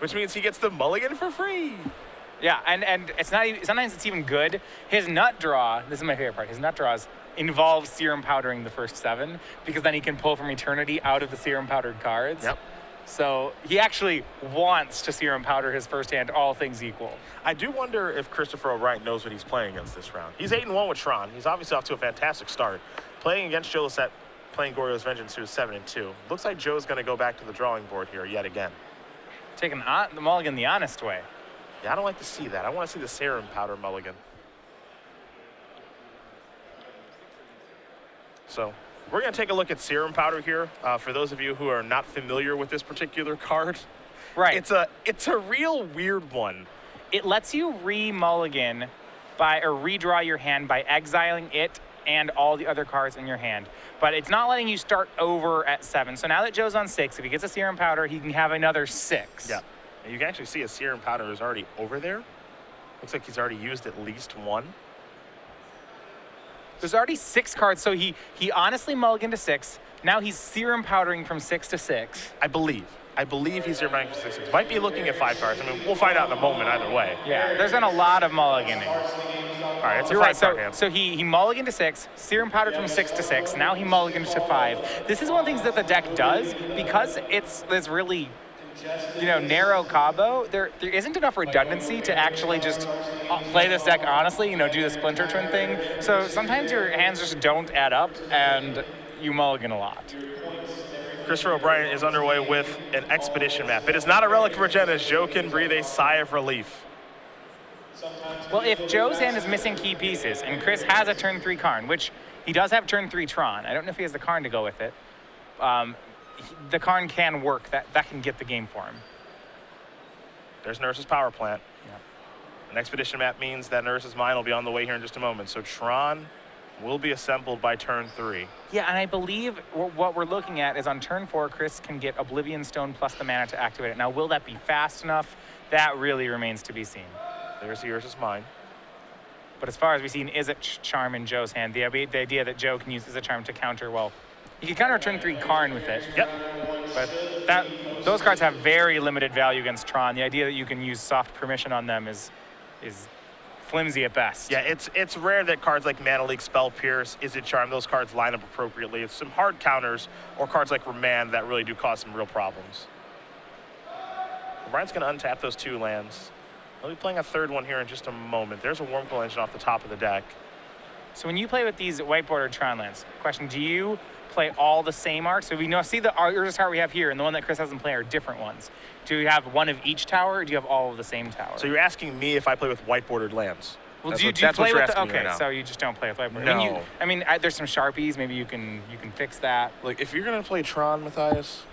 which means he gets the mulligan for free. Yeah, and it's not even, sometimes it's even good. His nut draw, this is my favorite part, his nut draws involve serum powdering the first 7 because then he can pull from Eternity out of the serum powdered cards. Yep. So he actually wants to serum powder his first hand, all things equal. I do wonder if Christopher O'Brien knows what he's playing against this round. He's 8-1 with Tron. He's obviously off to a fantastic start. Playing against Joe Lossett, playing Goryo's Vengeance, who is 7-2. Looks like Joe's going to go back to the drawing board here yet again. Taking the mulligan the honest way. Yeah, I don't like to see that. I want to see the serum powder mulligan. So we're going to take a look at serum powder here. For those of you who are not familiar with this particular card, right? It's a real weird one. It lets you re-mulligan or redraw your hand by exiling it and all the other cards in your hand. But it's not letting you start over at 7. So now that Joe's on 6, if he gets a serum powder, he can have another 6. Yeah. And you can actually see a serum powder is already over there. Looks like he's already used at least 1. There's already 6 cards, so he honestly mulliganed to 6. Now he's serum powdering from 6 to 6. I believe he's serum powdering from 6 to 6. Might be looking at 5 cards. I mean, we'll find out in a moment either way. Yeah, there's been a lot of mulliganing. All right, it's a 5-card hand. So he mulliganed to 6, serum powdered from 6 to 6. Now he mulliganed to 5. This is one of the things that the deck does because it's this really, narrow combo. There isn't enough redundancy to actually just play this deck honestly. Do the Splinter Twin thing. So sometimes your hands just don't add up, and you mulligan a lot. Christopher O'Brien is underway with an Expedition map. It is not a Relic of Regena, as Joe can breathe a sigh of relief. Well, if Joe's hand is missing key pieces, and Chris has a turn 3 Karn, which he does have turn 3 Tron. I don't know if he has the Karn to go with it. The Karn can work. That can get the game for him. There's Nurse's power plant. Yeah. An Expedition map means that Nurse's mine will be on the way here in just a moment. So Tron will be assembled by turn 3. Yeah, and I believe what we're looking at is on turn 4, Chris can get Oblivion Stone plus the mana to activate it. Now, will that be fast enough? That really remains to be seen. There's the Urza's mine. But as far as we've seen, Izzet Charm in Joe's hand, the idea that Joe can use Izzet Charm to counter, well, he can counter turn 3 Karn with it. Yep. But those cards have very limited value against Tron. The idea that you can use soft permission on them is flimsy at best. Yeah, it's rare that cards like Mana Leak, Spell Pierce, Izzet Charm, those cards line up appropriately. It's some hard counters, or cards like Remand that really do cause some real problems. Brian's going to untap those 2 lands. I'll be playing a 3rd one here in just a moment. There's a Wormcoil Engine off the top of the deck. So when you play with these white bordered Tron lands, question, do you play all the same art? So we see the Urza's Tower we have here and the one that Chris hasn't played are different ones. Do you have one of each tower, or do you have all of the same tower? So you're asking me if I play with white bordered lands? Well, do you play with okay, so you just don't play with white bordered. No. I mean, there's some Sharpies, maybe you can fix that. Like, if you're going to play Tron, Matthias,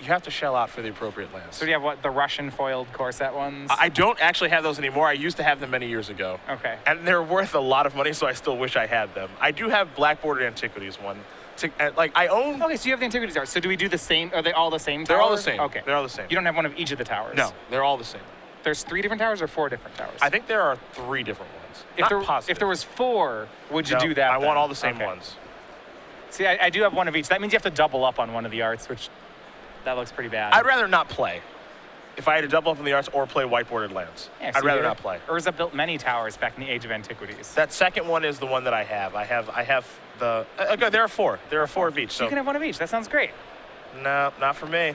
you have to shell out for the appropriate lands. So do you have the Russian foiled Corset ones? I don't actually have those anymore. I used to have them many years ago. Okay. And they're worth a lot of money, so I still wish I had them. I do have Black Bordered Antiquities one. I own... Okay, so you have the Antiquities art. So do we do the same? Are they all the same towers? They're all the same. Okay. They're all the same. You don't have one of each of the towers? No, they're all the same. There's 3 different towers or 4 different towers? I think there are 3 different ones. If there was 4, would you do that? I want all the same ones. See, I do have one of each. That means you have to double up on one of the arts, which that looks pretty bad. I'd rather not play. If I had to double up on the arts or play white bordered lands, yeah, I'd rather not play. Urza built many towers back in the Age of Antiquities. That second one is the one that I have. I have the... there are 4. There are 4 of each. So you can have one of each. That sounds great. No, not for me.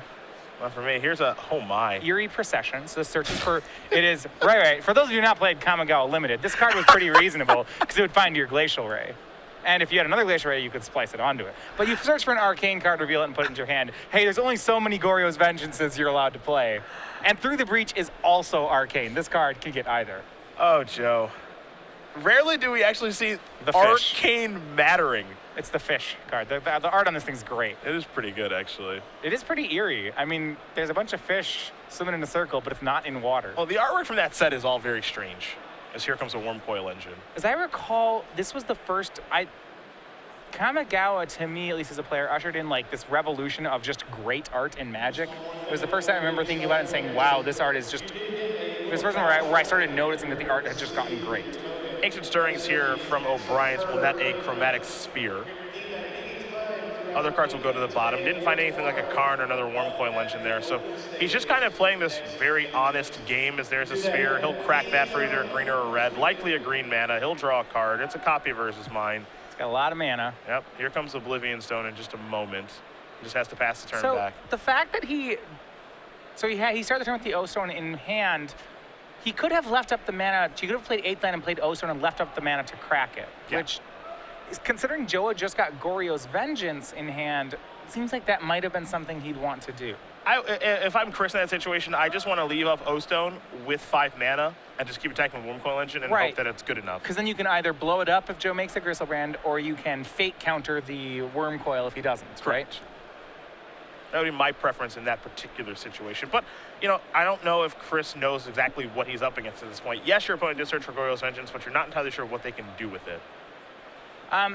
Not for me. Here's a... Oh, my. Eerie Procession. So searching for... It is... Right. For those of you who have not played Kamigawa Limited, this card was pretty reasonable because it would find your Glacial Ray. And if you had another Glacial Ray, you could splice it onto it. But you search for an Arcane card, reveal it, and put it into your hand. Hey, there's only so many Goryo's Vengeances you're allowed to play. And Through the Breach is also Arcane. This card can get either. Oh, Joe. Rarely do we actually see the Arcane mattering. It's the fish card. The art on this thing's great. It is pretty good, actually. It is pretty eerie. I mean, there's a bunch of fish swimming in a circle, but it's not in water. Well, the artwork from that set is all very strange. As here comes a Wormcoil Engine. As I recall, this was the first... Kamigawa, to me, at least as a player, ushered in like this revolution of just great art in Magic. It was the first time I remember thinking about it and saying, wow, this art is just... It was the first time where I started noticing that the art had just gotten great. Ancient Stirrings here from O'Brien's will net a Chromatic Sphere. Other cards will go to the bottom. Didn't find anything like a Karn or another Wormcoil Engine there. So he's just kind of playing this very honest game as there's a sphere. He'll crack that for either a green or a red. Likely a green mana. He'll draw a card. It's a copy versus mine. It's got a lot of mana. Yep. Here comes Oblivion Stone in just a moment. He just has to pass the turn So back. the fact that he started the turn with the O-Stone in hand, he could have left up the mana. He could have played 8th land and played O-Stone and left up the mana to crack it, which, considering Joe had just got Goryo's Vengeance in hand, it seems like that might have been something he'd want to do. If I'm Chris in that situation, I just want to leave up O-Stone with 5 mana and just keep attacking with Wormcoil Engine and hope that it's good enough. Because then you can either blow it up if Joe makes a Gristlebrand, or you can fate counter the Wormcoil if he doesn't, right? That would be my preference in that particular situation. But, you know, I don't know if Chris knows exactly what he's up against at this point. Yes, your opponent did search for Goryo's Vengeance, but you're not entirely sure what they can do with it.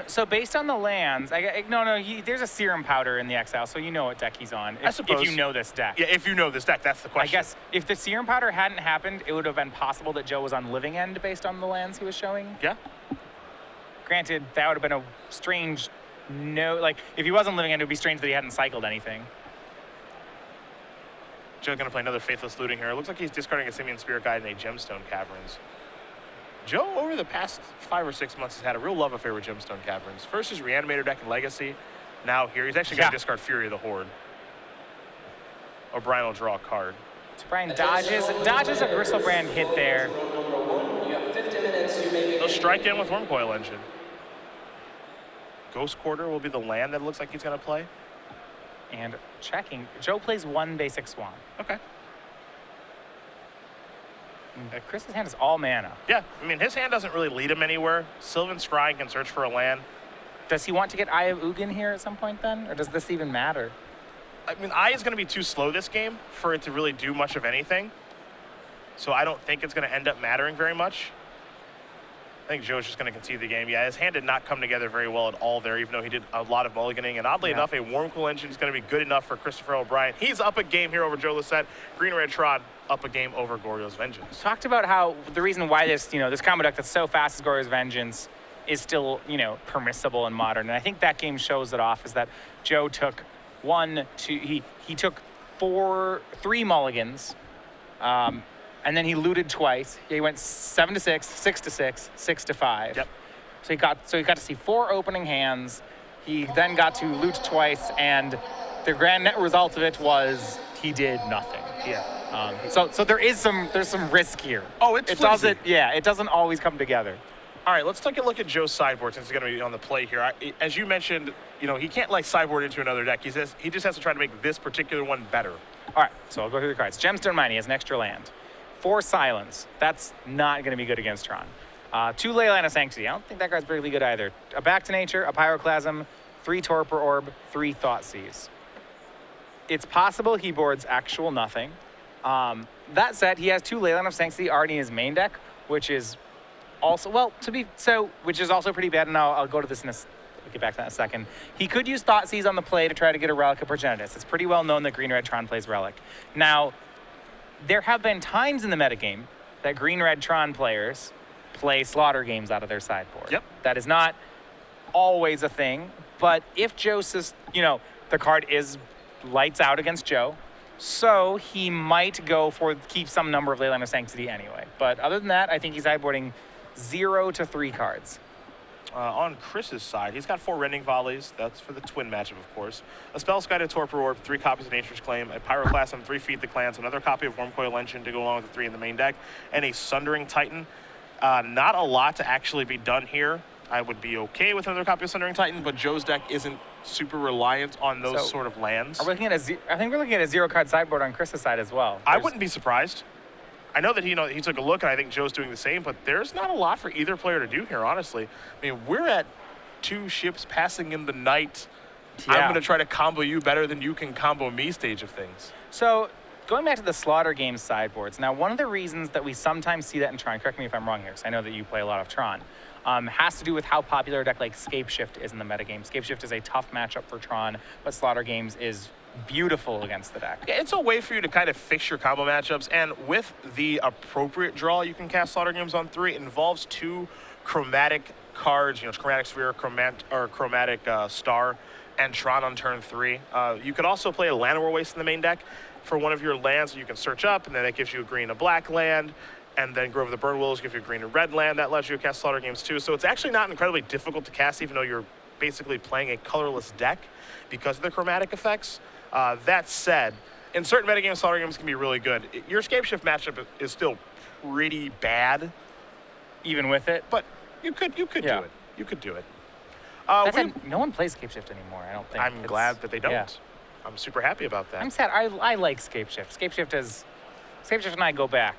So based on the lands, there's a Serum Powder in the Exile, so you know what deck he's on. I suppose. If you know this deck. Yeah, if you know this deck, that's the question. I guess if the Serum Powder hadn't happened, it would have been possible that Joe was on Living End based on the lands he was showing. Yeah. Granted, that would have been a strange if he wasn't Living End, it would be strange that he hadn't cycled anything. Joe's going to play another Faithless Looting here. It looks like he's discarding a Simian Spirit Guide and a Gemstone Caverns. Joe, over the past 5 or 6 months, has had a real love affair with Gemstone Caverns. First his Reanimator deck in Legacy. Now here, he's actually going to discard Fury of the Horde. O'Brien will draw a card. So Brian dodges a Gristlebrand hit there. He'll strike in with Wormcoil Engine. Ghost Quarter will be the land that it looks like he's going to play. And checking. Joe plays 1 basic Swamp. Okay. Chris's hand is all mana. Yeah, I mean, his hand doesn't really lead him anywhere. Sylvan Scrying can search for a land. Does he want to get Eye of Ugin here at some point then? Or does this even matter? I mean, Eye is going to be too slow this game for it to really do much of anything. So I don't think it's going to end up mattering very much. I think Joe's just going to concede the game. Yeah, his hand did not come together very well at all there, even though he did a lot of mulliganing. And oddly enough, a Wormcoil Engine is going to be good enough for Christopher O'Brien. He's up a game here over Joe Lossett. Green Red Tron up a game over Goryo's Vengeance. Talked about how the reason why this combo deck that's so fast as Goryo's Vengeance is still, permissible and modern. And I think that game shows it off, is that Joe took he took 3 mulligans, and then he looted twice. He went 7-6, 6-6, 6-5. Yep. So he got to see 4 opening hands. He then got to loot twice, and the grand net result of it was he did nothing. Yeah. So there's some risk here. Oh, it doesn't always come together. All right, let's take a look at Joe's sideboard since he's going to be on the play here. As you mentioned, he can't sideboard into another deck. He just has to try to make this particular one better. All right, so I'll go through the cards. Gemstone Mine, he has an extra land. 4 Silence. That's not going to be good against Tron. 2 Leyline of Sanctity. I don't think that card's particularly good either. A Back to Nature, a Pyroclasm, 3 Torpor Orb, 3 Thoughtseize. It's possible he boards actual nothing. That said, he has 2 Leyline of Sanctity already in his main deck, which is also, which is also pretty bad, and I'll go to this I'll get back to that in a second. He could use Thoughtseize on the play to try to get a Relic of Progenitus. It's pretty well known that Green Red Tron plays Relic. Now, there have been times in the metagame that Green Red Tron players play Slaughter games out of their sideboard. Yep. That is not always a thing, but if Joe says, the card is lights out against Joe, so he might go for keep some number of Leyline of Sanctity anyway. But other than that, I think he's sideboarding 0 to 3 cards. On Chris's side, he's got 4 Rending Volleys. That's for the twin matchup, of course. A Spellskite, Torpor Orb, 3 copies of Nature's Claim, a Pyroclasm, 3 Feed the Clans, another copy of Wormcoil Engine to go along with the 3 in the main deck, and a Sundering Titan. Not a lot to actually be done here. I would be okay with another copy of Sundering Titan, but Joe's deck isn't super reliant on those sort of lands. I think we're looking at a 0-card sideboard on Chris's side as well. I wouldn't be surprised. I know that he took a look, and I think Joe's doing the same, but there's not a lot for either player to do here, honestly. I mean, we're at 2 ships passing in the night. Yeah. I'm going to try to combo you better than you can combo me stage of things. So going back to the Slaughter Games sideboards, now one of the reasons that we sometimes see that in Tron, correct me if I'm wrong here, because I know that you play a lot of Tron, has to do with how popular a deck like Scapeshift is in the metagame. Scapeshift is a tough matchup for Tron, but Slaughter Games is beautiful against the deck. Yeah, it's a way for you to kind of fix your combo matchups, and with the appropriate draw you can cast Slaughter Games on 3. It involves 2 chromatic cards, Chromatic Sphere, Chromatic Star, and Tron on turn 3. You could also play a Llanowar Waste in the main deck for one of your lands. You can search up, and then that gives you a green and black land, and then Grove of the Burn Willows gives you a green and red land. That allows you to cast Slaughter Games too. So it's actually not incredibly difficult to cast, even though you're basically playing a colorless deck because of the chromatic effects. That said, in certain metagames, Slaughter Games can be really good. Your Scapeshift matchup is still pretty bad, even with it. but you could do it. You could do it. No one plays Scapeshift anymore, I don't think. I'm glad that they don't. Yeah. I'm super happy about that. I'm sad. I like Scapeshift. Scapeshift and I go back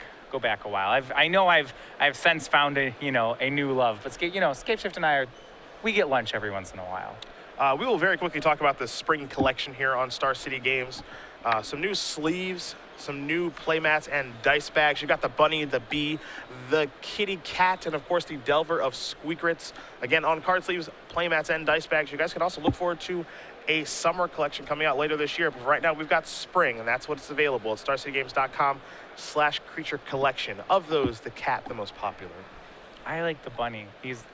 a while. I know I've since found a new love, but Scapeshift and we get lunch every once in a while. We will very quickly talk about the spring collection here on Star City Games. Some new sleeves, some new playmats and dice bags. You got the bunny, the bee, the kitty cat, and of course the Delver of Squeakrits. Again, on card sleeves, playmats, and dice bags. You guys can also look forward to a summer collection coming out later this year. But right now we've got spring, and that's what's available at starcitygames.com/creature collection. Of those, the cat, the most popular. I like the bunny. He's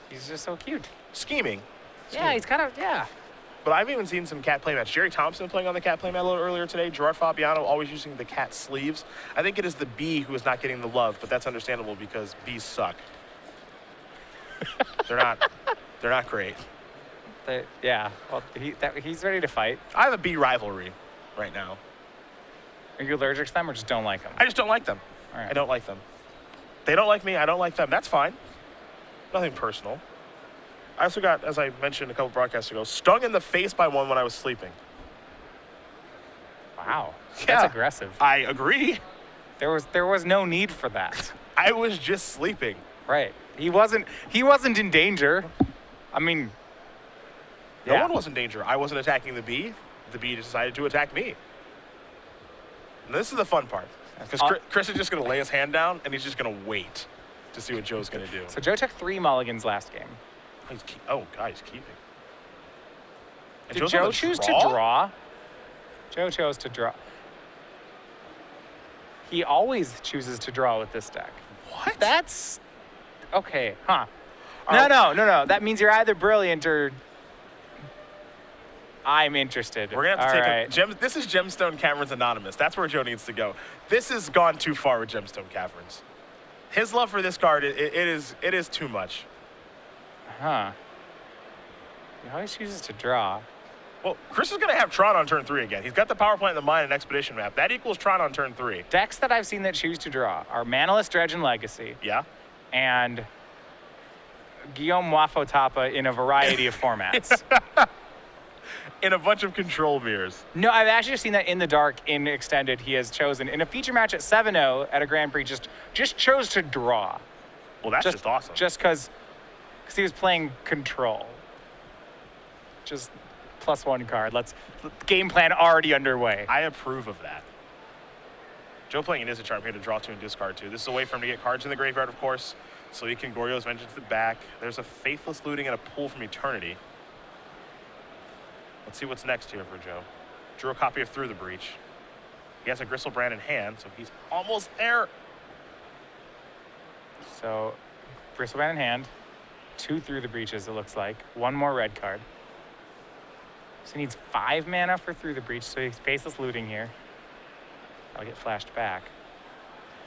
just so cute. Scheming. Yeah, he's kind of, yeah. But I've even seen some cat playmats. Jerry Thompson playing on the cat playmat a little earlier today. Gerard Fabiano always using the cat sleeves. I think it is the bee who is not getting the love, but that's understandable because bees suck. They're not great. Well, he's ready to fight. I have a bee rivalry right now. Are you allergic to them or just don't like them? I just don't like them. All right. I don't like them. They don't like me. I don't like them. That's fine. Nothing personal. I also got, as I mentioned a couple broadcasts ago, stung in the face by one when I was sleeping. Wow. Yeah. That's aggressive. I agree. There was no need for that. I was just sleeping. Right. He wasn't in danger. I mean, No one was in danger. I wasn't attacking the bee. The bee decided to attack me. And this is the fun part. Because Chris is just going to lay his hand down, and he's just going to wait to see what Joe's going to do. So Joe took 3 mulligans last game. He's keeping. And Did Joe's Joe on the choose to draw? draw? Joe chose to draw. He always chooses to draw with this deck. What? That's okay, huh? Are- No. That means you're either brilliant or I'm interested. We're going to have to All take right. This is Gemstone Caverns Anonymous. That's where Joe needs to go. This has gone too far with Gemstone Caverns. His love for this card, it is too much. Huh. He always chooses to draw. Well, Chris is going to have Tron on turn 3 again. He's got the power plant in the mine and expedition map. That equals Tron on turn 3. Decks that I've seen that choose to draw are Manaless Dredge and Legacy Yeah? and Guillaume Wafo-Tapa in a variety of formats. In a bunch of control mirrors. No, I've actually seen that in the dark in Extended. He has chosen in a feature match at 7-0 at a Grand Prix just chose to draw. Well, that's just awesome. Just because he was playing control. Just +1 card. Game plan already underway. I approve of that. Joe playing an Izzet Charm here to draw 2 and discard 2. This is a way for him to get cards in the graveyard, of course, so he can Goryo's Vengeance to the back. There's a Faithless Looting and a Pull from Eternity. Let's see what's next here for Joe. Drew a copy of Through the Breach. He has a Gristlebrand in hand, so he's almost there. So, Bristleman in hand. 2 Through the Breaches, it looks like. 1 more red card. So he needs 5 mana for Through the Breach, so he's Faceless Looting here. I'll get flashed back.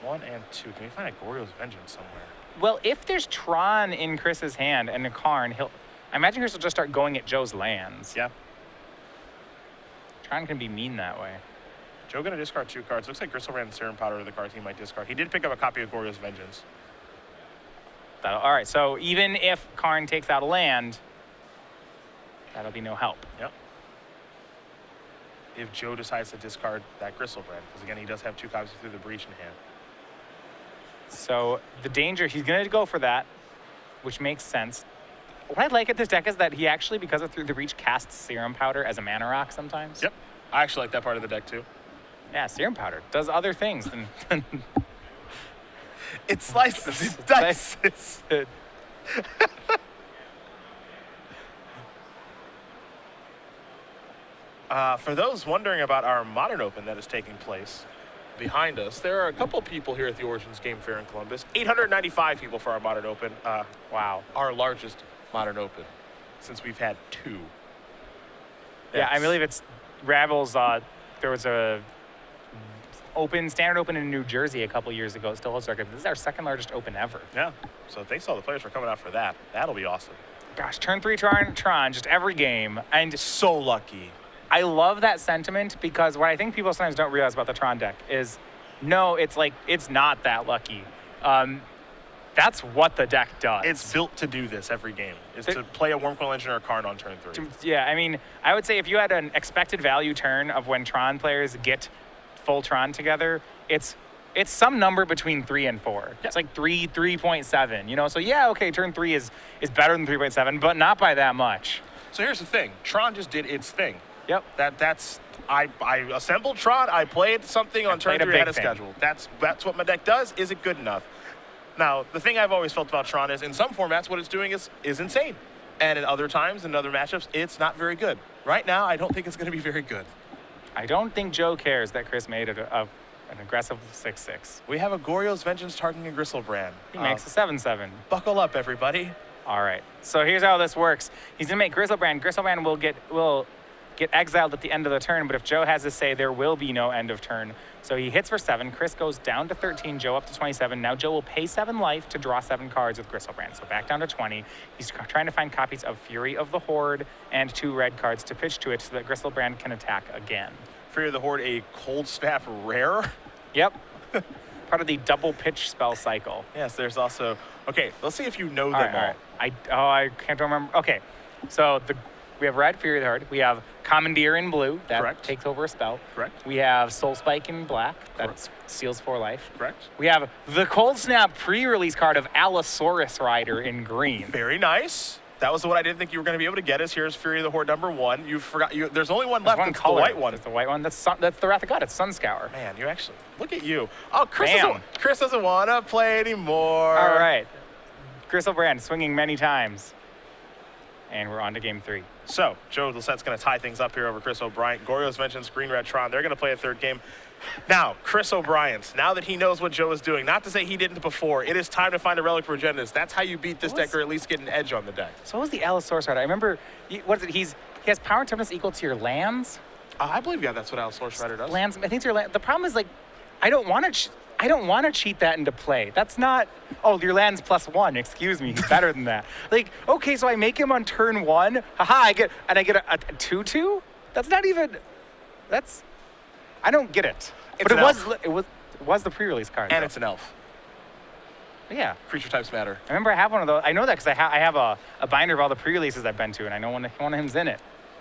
1 and 2. Can we find a Goryo's Vengeance somewhere? Well, if there's Tron in Chris's hand and a Karn, I imagine Chris will just start going at Joe's lands. Yeah. Tron can be mean that way. Joe going to discard 2 cards. Looks like Gristlebrand and Serum Powder are the cards he might discard. He did pick up a copy of Goryo's Vengeance. All right, so even if Karn takes out a land, that'll be no help. Yep. If Joe decides to discard that Gristlebrand, because again, he does have 2 copies of Through the Breach in hand. So the danger, he's going to go for that, which makes sense. What I like at this deck is that he actually, because of Through the Breach, casts Serum Powder as a mana rock sometimes. Yep. I actually like that part of the deck too. Yeah, Serum Powder does other things than It slices, it dices. For those wondering about our Modern Open that is taking place behind us, there are a couple people here at the Origins Game Fair in Columbus. 895 people for our Modern Open. Wow. Our largest Modern Open since we've had 2. Yeah, I believe it's Ravels. There was a standard open in New Jersey a couple years ago. It still holds record. This is our second largest open ever. Yeah. So thanks to all the players for coming out for that. That'll be awesome. Gosh, turn 3 Tron just every game. And So lucky. I love that sentiment because what I think people sometimes don't realize about the Tron deck is, no, it's not that lucky. That's what the deck does. It's built to do this every game. Is to play a Wormcoil Engine or a Karn on turn 3. Yeah, I mean, I would say if you had an expected value turn of when Tron players get full Tron together, it's some number between 3 and 4. Yeah. It's like 3.7, you know? So yeah, okay, turn 3 is better than 3.7, but not by that much. So here's the thing. Tron just did its thing. Yep. I assembled Tron. I played something on turn 3 ahead of schedule. That's what my deck does. Is it good enough? Now, the thing I've always felt about Tron is in some formats, what it's doing is insane. And in other times, in other matchups, it's not very good. Right now, I don't think it's going to be very good. I don't think Joe cares that Chris made it an aggressive 6/6. We have a Goryo's Vengeance targeting a Gristlebrand. He makes a 7/7. Buckle up, everybody. All right. So here's how this works. He's going to make Gristlebrand. Gristlebrand will get exiled at the end of the turn, but if Joe has to say, there will be no end of turn. So he hits for 7. Chris goes down to 13, Joe up to 27. Now Joe will pay 7 life to draw 7 cards with Gristlebrand. So back down to 20. He's trying to find copies of Fury of the Horde and 2 red cards to pitch to it so that Gristlebrand can attack again. Fury of the Horde, a Cold Snap rare? Yep. Part of the double pitch spell cycle. Yes, there's also... Okay, let's see if you know them all. I can't remember. Okay, so we have red, Fury of the Horde. We have Commandeer in blue. That Correct. takes over a spell. Correct. We have Soul Spike in black. That Correct. steals 4 life. Correct. We have the Cold Snap pre-release card of Allosaurus Rider in green. Very nice. That was the one I didn't think you were going to be able to get. Here's Fury of the Horde #1. You forgot. There's only one left. It's the white one. It's the white one. That's the Wrath of God. It's Sunscour. Man, you actually... Look at you. Oh, Chris Bam. doesn't want to play anymore. All right. Gristlebrand swinging many times. And we're on to game 3. So, Joe Lossett's going to tie things up here over Chris O'Brien. Goryo's Vengeance, Green Red Tron. They're going to play a third game. Now, Chris O'Brien's, now that he knows what Joe is doing, not to say he didn't before, it is time to find a Relic Progenitors. That's how you beat this deck, or at least get an edge on the deck. So what was the Allosaurus Rider? I remember, what is it? He has power and toughness equal to your lands. I believe, yeah, that's what Allosaurus Rider does. Lands, I think it's your land. The problem is, like, I don't want to cheat that into play. That's not, oh, your land's +1. Excuse me, he's better than that. Like, okay, so I make him on turn 1. Haha, I get a 2/2? That's not even, I don't get it. It's But it was the pre-release card. And though. it's an elf. Yeah. Creature types matter. I remember I have one of those. I know that because I have a binder of all the pre-releases I've been to, and I know one of him's in it.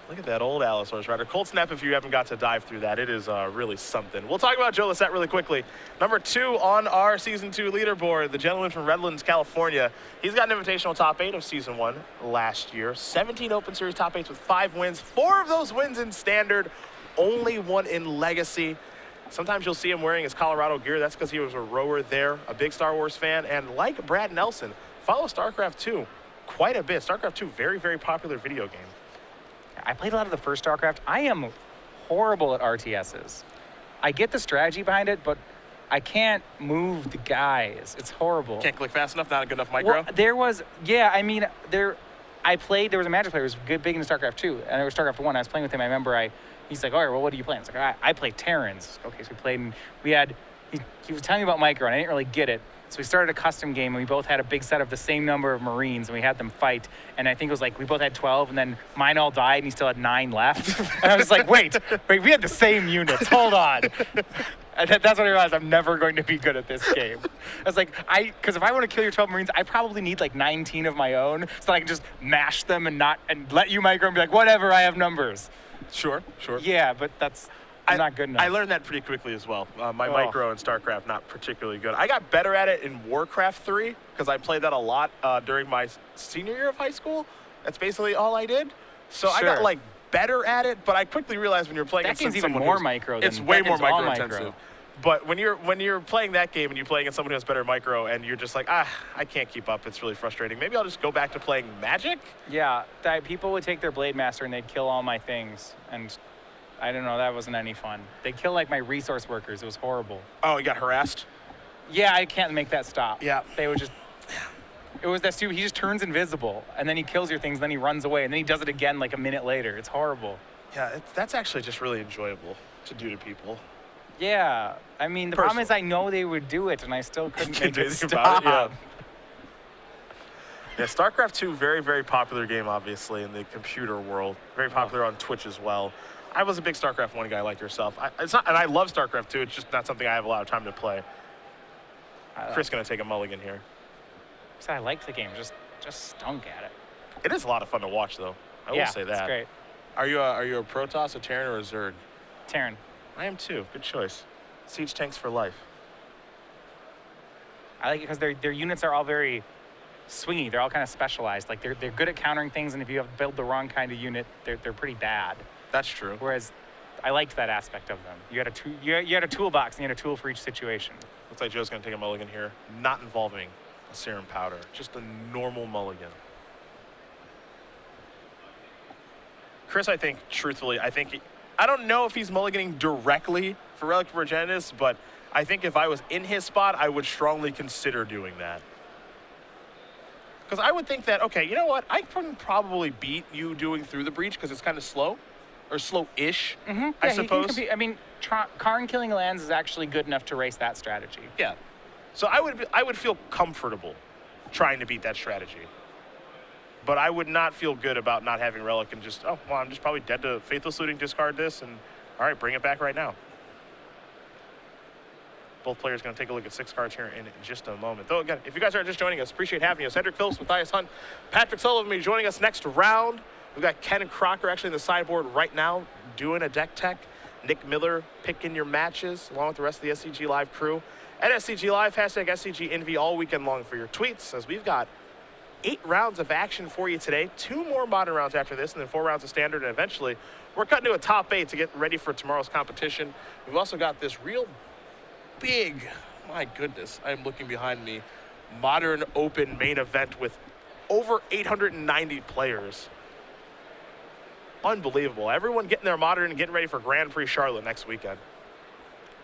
Look at that old Allosaurus Rider. Cold Snap, if you haven't got to dive through that, it is really something. We'll talk about Joe Lossett really quickly. #2 on our Season 2 leaderboard, the gentleman from Redlands, California. He's got an invitational top 8 of Season 1 last year. 17 Open Series top 8s with 5 wins. 4 of those wins in Standard, only 1 in Legacy. Sometimes you'll see him wearing his Colorado gear. That's because he was a rower there, a big Star Wars fan. And like Brad Nelson, follow StarCraft 2 quite a bit. StarCraft 2, very, very popular video game. I played a lot of the first StarCraft. I am horrible at RTSs. I get the strategy behind it, but I can't move the guys. It's horrible. Can't click fast enough, not a good enough micro? Well, there was a Magic player who was big into StarCraft 2, and there was StarCraft 1. I was playing with him. I remember he's like, all right, well, what do you play? I was like, I play Terrans. Okay, so we played, and he was telling me about micro, and I didn't really get it. So we started a custom game, and we both had a big set of the same number of Marines, and we had them fight. And I think it was like we both had 12, and then mine all died, and he still had 9 left. And I was like, wait, we had the same units. Hold on. And that's when I realized I'm never going to be good at this game. I was like, because if I want to kill your 12 Marines, I probably need like 19 of my own, so that I can just mash them and let you micro and be like, whatever, I have numbers. Sure. Yeah, but that's not good enough. I learned that pretty quickly as well. My micro in StarCraft, not particularly good. I got better at it in Warcraft 3 because I played that a lot during my senior year of high school. That's basically all I did. So I got like better at it, but I quickly realized when you're playing that game's even more micro. It's way more micro intensive. But when you're playing that game and you're playing against someone who has better micro and you're just like, I can't keep up. It's really frustrating. Maybe I'll just go back to playing Magic. Yeah, people would take their Blade Master and they'd kill all my things, and I don't know, that wasn't any fun. They kill like my resource workers. It was horrible. Oh, you got harassed? Yeah, I can't make that stop. Yeah. They would just, it was that stupid, he just turns invisible and then he kills your things, and then he runs away, and then he does it again like a minute later. It's horrible. Yeah, that's actually just really enjoyable to do to people. Yeah, I mean, the problem is I know they would do it, and I still couldn't make it stop. About it, yeah. Yeah, StarCraft 2, very, very popular game, obviously, in the computer world. Very popular on Twitch as well. I was a big StarCraft 1 guy like yourself. And I love StarCraft 2. It's just not something I have a lot of time to play. Chris going to take a mulligan here. I liked the game, just stunk at it. It is a lot of fun to watch, though. I will say that. It's great. Are you a Protoss, a Terran, or a Zerg? Terran. I am too. Good choice. Siege tanks for life. I like it because their units are all very swingy. They're all kind of specialized. Like they're good at countering things, and if you have build the wrong kind of unit, they're pretty bad. That's true. Whereas I liked that aspect of them. You had a toolbox, and you had a tool for each situation. Looks like Joe's going to take a mulligan here, not involving a serum powder, just a normal mulligan. Chris, I think, truthfully, I don't know if he's mulliganing directly for Relic of Progenitus, but I think if I was in his spot, I would strongly consider doing that. Because I would think that, okay, you know what? I can probably beat you doing Through the Breach because it's kind of slow, or slow-ish, I suppose. I mean, Karn killing lands is actually good enough to race that strategy. Yeah. So I would feel comfortable trying to beat that strategy. But I would not feel good about not having Relic and just, oh, well, I'm just probably dead to Faithless Looting, discard this, and all right, bring it back right now. Both players going to take a look at 6 cards here in just a moment. Though, again, if you guys are just joining us, appreciate having you. Cedric Phillips, Matthias Hunt, Patrick Sullivan will be joining us next round. We've got Ken and Crocker actually in the sideboard right now doing a deck tech. Nick Miller picking your matches along with the rest of the SCG Live crew. At SCG Live, hashtag SCGINVI all weekend long for your tweets, as we've got 8 rounds of action for you today. 2 more modern rounds after this, and then 4 rounds of standard, and eventually we're cutting to a top 8 to get ready for tomorrow's competition. We've also got this real big, my goodness, I'm looking behind me, modern open main event with over 890 players. Unbelievable. Everyone getting their modern and getting ready for Grand Prix Charlotte next weekend.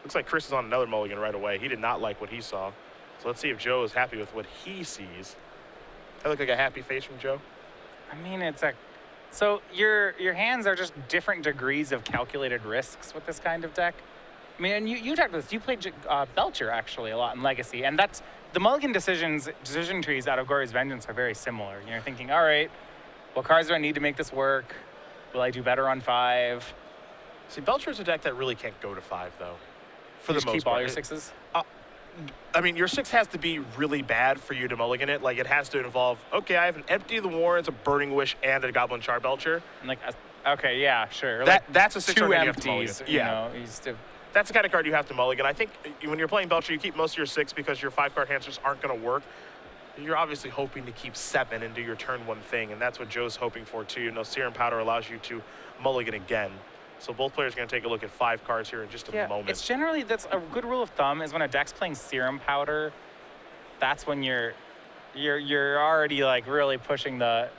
Looks like Chris is on another mulligan right away. He did not like what he saw. So let's see if Joe is happy with what he sees. That look like a happy face from Joe? I mean, so your hands are just different degrees of calculated risks with this kind of deck. I mean, and you talked about this. You played Belcher actually a lot in Legacy, and that's the mulligan decision trees out of Glorious Vengeance are very similar. You're thinking, all right, what cards do I need to make this work? Will I do better on 5? See, Belcher is a deck that really can't go to 5 though. For the most part. Keep all your 6s. I mean, your 6 has to be really bad for you to mulligan it. Like, it has to involve, okay, I have an Empty of the Warrens, a Burning Wish, and a Goblin Char Belcher. Like, okay, yeah, sure. That's a 6 2 card empties. You have to mulligan. That's the kind of card you have to mulligan. I think when you're playing Belcher, you keep most of your 6 because your 5-card hands just aren't going to work. You're obviously hoping to keep 7 and do your turn 1 thing, and that's what Joe's hoping for too. You know, Serum Powder allows you to mulligan again. So both players are going to take a look at 5 cards here in just a moment. It's generally, that's a good rule of thumb is when a deck's playing Serum Powder, that's when you're already like really pushing the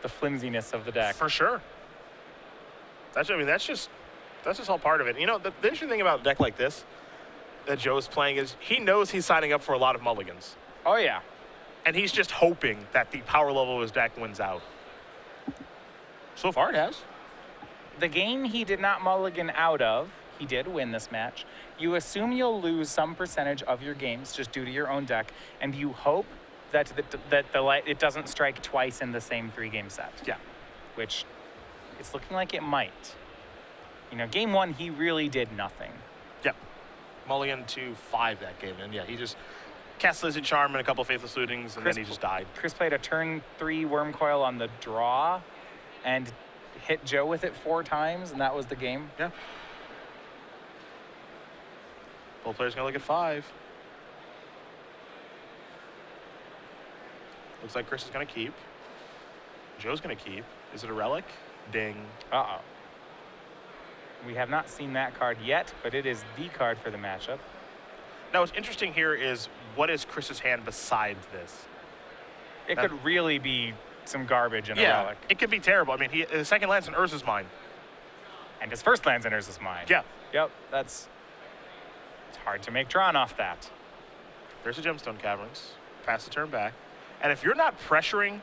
flimsiness of the deck. For sure. That's just all part of it. You know, the interesting thing about a deck like this that Joe's playing is he knows he's signing up for a lot of mulligans. Oh yeah. And he's just hoping that the power level of his deck wins out. So far it has. The game he did not mulligan out of, he did win this match. You assume you'll lose some percentage of your games just due to your own deck, and you hope that it doesn't strike twice in the same 3-game set. Yeah. Which it's looking like it might. You know, game 1, he really did nothing. Yep. Mulligan to 5 that game, and yeah, he just cast Lizard Charm and a couple Faithless Lootings, and then he just died. Chris played a turn 3 Worm Coil on the draw, and hit Joe with it 4 times, and that was the game. Yeah. Both players gonna look at 5. Looks like Chris is gonna keep. Joe's gonna keep. Is it a relic? Ding. Uh-oh. We have not seen that card yet, but it is the card for the matchup. Now, what's interesting here is what is Chris's hand besides this? It could really be some garbage in a relic. It could be terrible. I mean, his second lands in Urza's Mine. And his first lands in Urza's Mine. Yeah. Yep, it's hard to make Tron off that. There's a Gemstone Caverns. Pass the turn back. And if you're not pressuring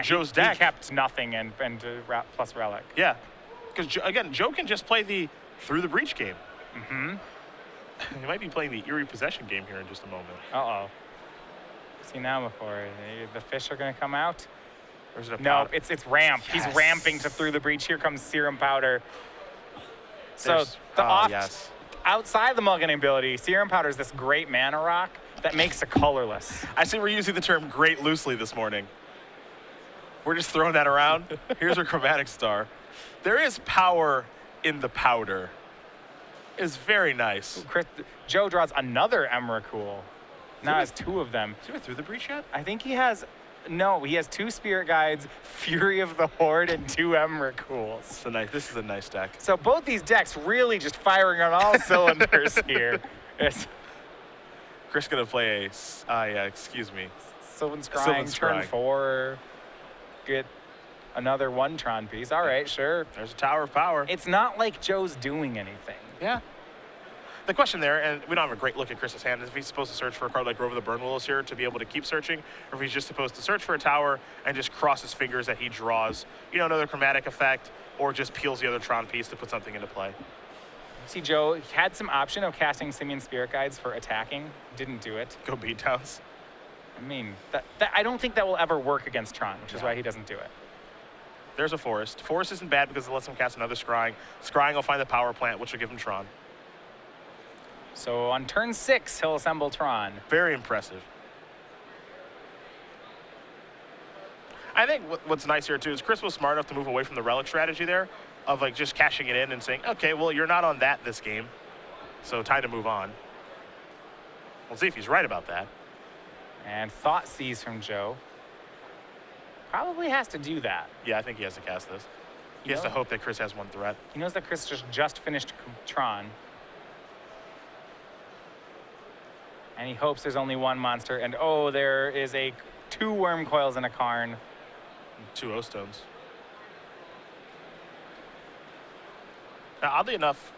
Joe's deck. He kept nothing and plus relic. Yeah. Because, again, Joe can just play the through the breach game. Mm-hmm. He might be playing the eerie possession game here in just a moment. Uh-oh. See now before the fish are going to come out. Or is it a No, powder? it's ramp. Yes. He's ramping to through the breach. Here comes Serum Powder. So the yes. outside the mulliganing ability, Serum Powder is this great mana rock that makes it colorless. I see we're using the term great loosely this morning. We're just throwing that around. Here's our Chromatic Star. There is power in the powder. It's very nice. Joe draws another Emrakul. Now has 2 of them. Is he through the breach yet? I think he has, no, he has 2 Spirit Guides, Fury of the Horde, and 2 Emrakuls. This is a nice deck. So both these decks really just firing on all cylinders here. Chris gonna play excuse me. Sylvan Scrying, turn 4. Get another 1-Tron piece. All right, sure. There's a Tower of Power. It's not like Joe's doing anything. Yeah. The question there, and we don't have a great look at Chris's hand, is if he's supposed to search for a card like Rover the Burn Willows here to be able to keep searching, or if he's just supposed to search for a tower and just cross his fingers that he draws, another chromatic effect, or just peels the other Tron piece to put something into play. See, Joe had some option of casting Simian Spirit Guides for attacking. Didn't do it. Go beatdowns. I mean, I don't think that will ever work against Tron, which is why he doesn't do it. There's a Forest. Forest isn't bad because it lets him cast another Scrying. Scrying will find the Power Plant, which will give him Tron. So on turn 6, he'll assemble Tron. Very impressive. I think what's nice here, too, is Chris was smart enough to move away from the Relic strategy there of, just cashing it in and saying, okay, well, you're not on that this game, so time to move on. We'll see if he's right about that. And Thought Seize from Joe. Probably has to do that. Yeah, I think he has to cast this. He has to hope that Chris has one threat. He knows that Chris just finished Tron. And he hopes there's only 1 monster. And oh, there is 2 Worm Coils and a Karn. And 2 O-Stones. Now, oddly enough,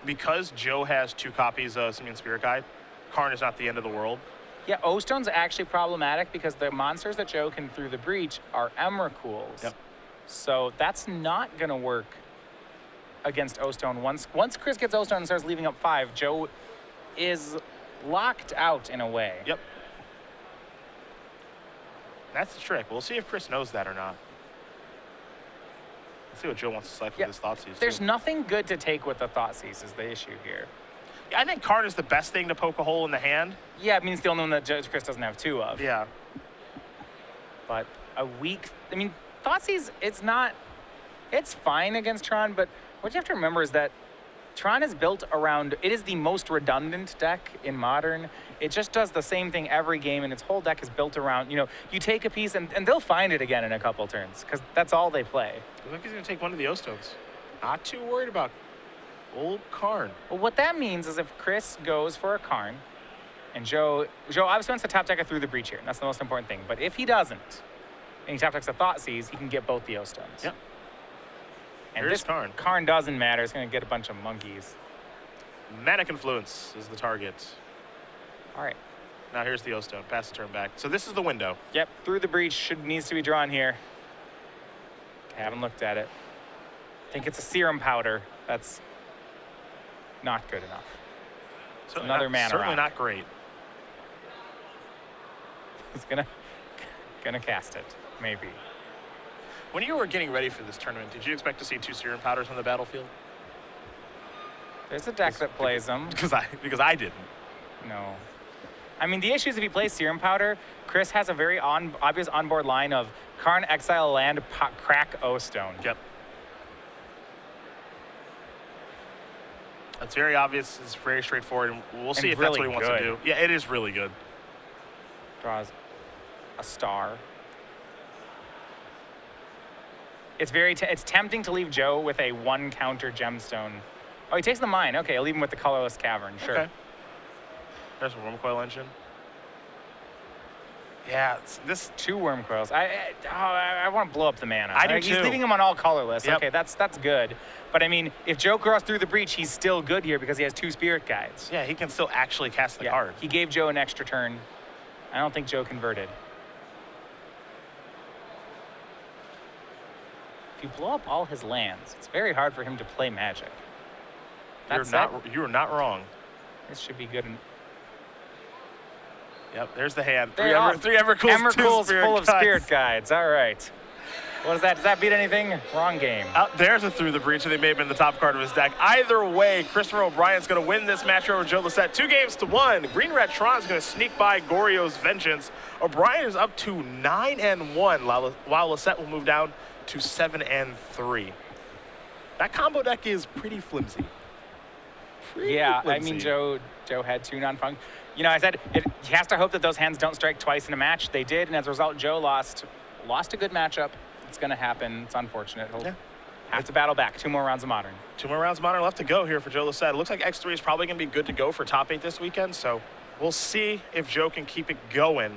because Joe has 2 copies of Simian Spirit Guide, Karn is not the end of the world. Yeah, O-Stone's actually problematic because the monsters that Joe can through the breach are Emrakuls. Yep. So that's not going to work against O-Stone. Once Chris gets O-Stone and starts leaving up 5, Joe is locked out in a way. Yep. That's the trick. We'll see if Chris knows that or not. Let's see what Joe wants to select with his Thoughtseize. There's nothing good to take with the Thoughtseize is the issue here. Yeah, I think Karn is the best thing to poke a hole in the hand. Yeah, it means the only one that Chris doesn't have 2 of. Yeah. But a weak, Thoughtseize, it's fine against Tron, but what you have to remember is that Tron is built around, it is the most redundant deck in Modern. It just does the same thing every game, and its whole deck is built around, you take a piece, and they'll find it again in a couple turns, because that's all they play. I think he's going to take one of the O-Stones. Not too worried about old Karn. Well, what that means is if Chris goes for a Karn, and Joe obviously wants to top deck it through the breach here, and that's the most important thing, but if he doesn't, and he top decks a Thoughtseize, he can get both the O-Stones. Yep. And Here's this Karn. Karn doesn't matter. It's going to get a bunch of monkeys. Manic Influence is the target. All right. Now here's the O-Stone. Pass the turn back. So this is the window. Yep. Through the breach needs to be drawn here. Okay, I haven't looked at it. I think it's a Serum Powder. That's not good enough. So another mana certainly rock. not great. He's gonna cast it, maybe. When you were getting ready for this tournament, did you expect to see 2 Serum Powders on the battlefield? There's a deck that plays them. Because I didn't. No. The issue is if he plays Serum Powder, Chris has a very obvious onboard line of Karn, exile land, crack O-Stone. Yep. That's very obvious. It's very straightforward, and we'll see if that's what he wants to do. Yeah, it is really good. Draws a star. It's tempting to leave Joe with a 1 counter gemstone. Oh, he takes the mine. Okay, I'll leave him with the colorless cavern. Sure. Okay. There's a Worm Coil Engine. Yeah, this 2 Worm Coils. I want to blow up the mana. I do He's too. leaving him on all colorless. Yep. Okay, that's good. But if Joe crossed through the breach, he's still good here because he has 2 Spirit Guides. Yeah, he can still actually cast the card. He gave Joe an extra turn. I don't think Joe converted. If you blow up all his lands, it's very hard for him to play Magic. You're not wrong. This should be good. Yep, there's the hand. Three Emrakul's Evercool's full of Spirit Guides. All right. What is that? Does that beat anything? Wrong game. There's a Through the Breach, and they may have been the top card of his deck. Either way, Christopher O'Brien's going to win this match over Joe Lossett 2-1. Green Red Tron's going to sneak by Goryo's Vengeance. O'Brien is up to 9-1, while Lossett will move down to 7-3. That combo deck is pretty flimsy. Yeah, I mean, Joe had 2 non-func. You know, I said he has to hope that those hands don't strike twice in a match. They did, and as a result, Joe lost a good matchup. It's going to happen. It's unfortunate. He'll have to battle back. 2 more rounds of Modern. 2 more rounds of Modern left to go here for Joe Lossett. It looks like X3 is probably going to be good to go for top 8 this weekend, so we'll see if Joe can keep it going.